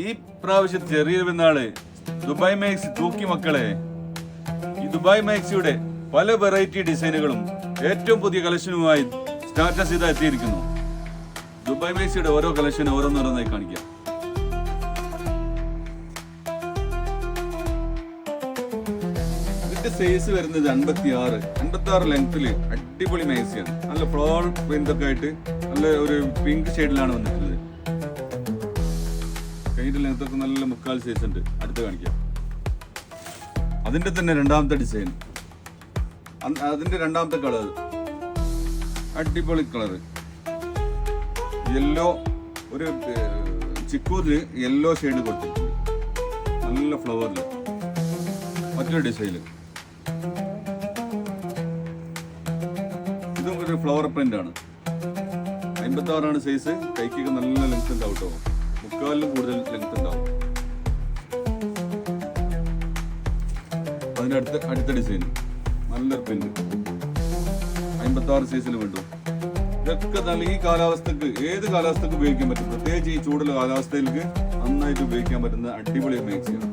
ഈ പ്രാവശ്യം ചെറിയ പെരുന്നാള് ദുബായ് മാക്സി തൂക്കി മക്കളെ. ഈ ദുബായ് മാക്സിയുടെ പല വെറൈറ്റി ഡിസൈനുകളും ഏറ്റവും പുതിയ കളക്ഷനുമായി സ്റ്റാറ്റസ് ചെയ്ത് എത്തിയിരിക്കുന്നു. ദുബായ് മാക്സിയുടെ ഓരോ കളക്ഷൻ ഓരോന്നോരോന്നായി കാണിക്കാം. ഇതിന്റെ സൈസ് വരുന്നത് 56 ലെങ്തില് അടിപൊളി മാക്സിയാണ്. നല്ല ഫ്ലോറൽ പ്രിന്റ് ഒക്കെ ആയിട്ട് നല്ല ഒരു പിങ്ക് ഷെയ്ഡിലാണ് വന്നിട്ടുള്ളത്. കൈയുടെ ലെങ്ത് ഒക്കെ നല്ല 3/4 സൈസ് ഉണ്ട്. അടുത്ത് കാണിക്കാം. അതിന്റെ തന്നെ രണ്ടാമത്തെ ഡിസൈൻ, അതിന്റെ രണ്ടാമത്തെ കളർ അടിപൊളി കളർ യെല്ലോ, ഒരു ചിക്കൂരില് യെല്ലോ ഷെയ്ഡ് കൊടുത്തിട്ടുണ്ട്. നല്ല ഫ്ലവറിൽ മറ്റൊരു ഡിസൈന്, ഇതും ഒരു ഫ്ലവർ പ്രിന്റ് ആണ്. 56 സൈസ്. കൈക്കൊക്കെ നല്ല ലെങ്ത് ഉണ്ടാവും കേട്ടോ. 3/4 കൂടുതൽ ലെങ്ത് ഉണ്ടാവും. അടുത്ത ഡിസൈൻ നല്ലൊരു പ്രിന്റ് 56 സൈസിൽ വേണ്ടു. ഇതൊക്കെ നല്ല ഈ കാലാവസ്ഥക്ക്, ഏത് കാലാവസ്ഥക്ക് ഉപയോഗിക്കാൻ പറ്റും. പ്രത്യേകിച്ച് ഈ ചൂടുള്ള കാലാവസ്ഥയിലേക്ക് നന്നായിട്ട് ഉപയോഗിക്കാൻ പറ്റുന്ന അടിപൊളി മാക്സിയാണ്.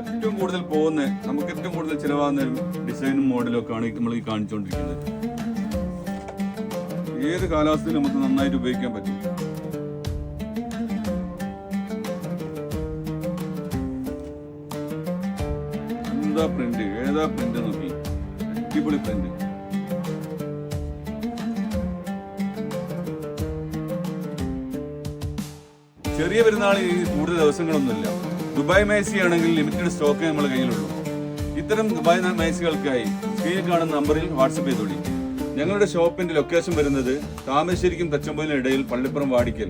ഏറ്റവും കൂടുതൽ പോകുന്ന, നമുക്ക് ഏറ്റവും കൂടുതൽ ചിലവാകുന്ന ഡിസൈനും മോഡലും ഒക്കെ ആണ് നമ്മൾ ഈ കാണിച്ചുകൊണ്ടിരിക്കുന്നത്. ഏത് കാലാവസ്ഥയിലും നമുക്ക് നന്നായിട്ട് ഉപയോഗിക്കാൻ പറ്റും. എന്താ പ്രിന്റ്, ഏതാ പ്രിന്റ് നോക്കി, അടിപൊളി പ്രിന്റ്. ചെറിയ പെരുന്നാൾ കൂടുതൽ ദിവസങ്ങളൊന്നുമില്ല. ദുബായ് മാക്സി ആണെങ്കിൽ ലിമിറ്റഡ് സ്റ്റോക്കേ നമ്മുടെ കയ്യിലുള്ളൂ. ഇത്തരം ദുബായ് മാക്സികൾക്കായി സ്ക്രീനിൽ കാണുന്ന നമ്പറിൽ വാട്സപ്പ് ചെയ്തോളി. ഞങ്ങളുടെ ഷോപ്പിന്റെ ലൊക്കേഷൻ വരുന്നത് താമരശ്ശേരിക്കും തച്ചമ്പലിനും ഇടയിൽ പള്ളിപ്പുറം വാടിക്കൽ.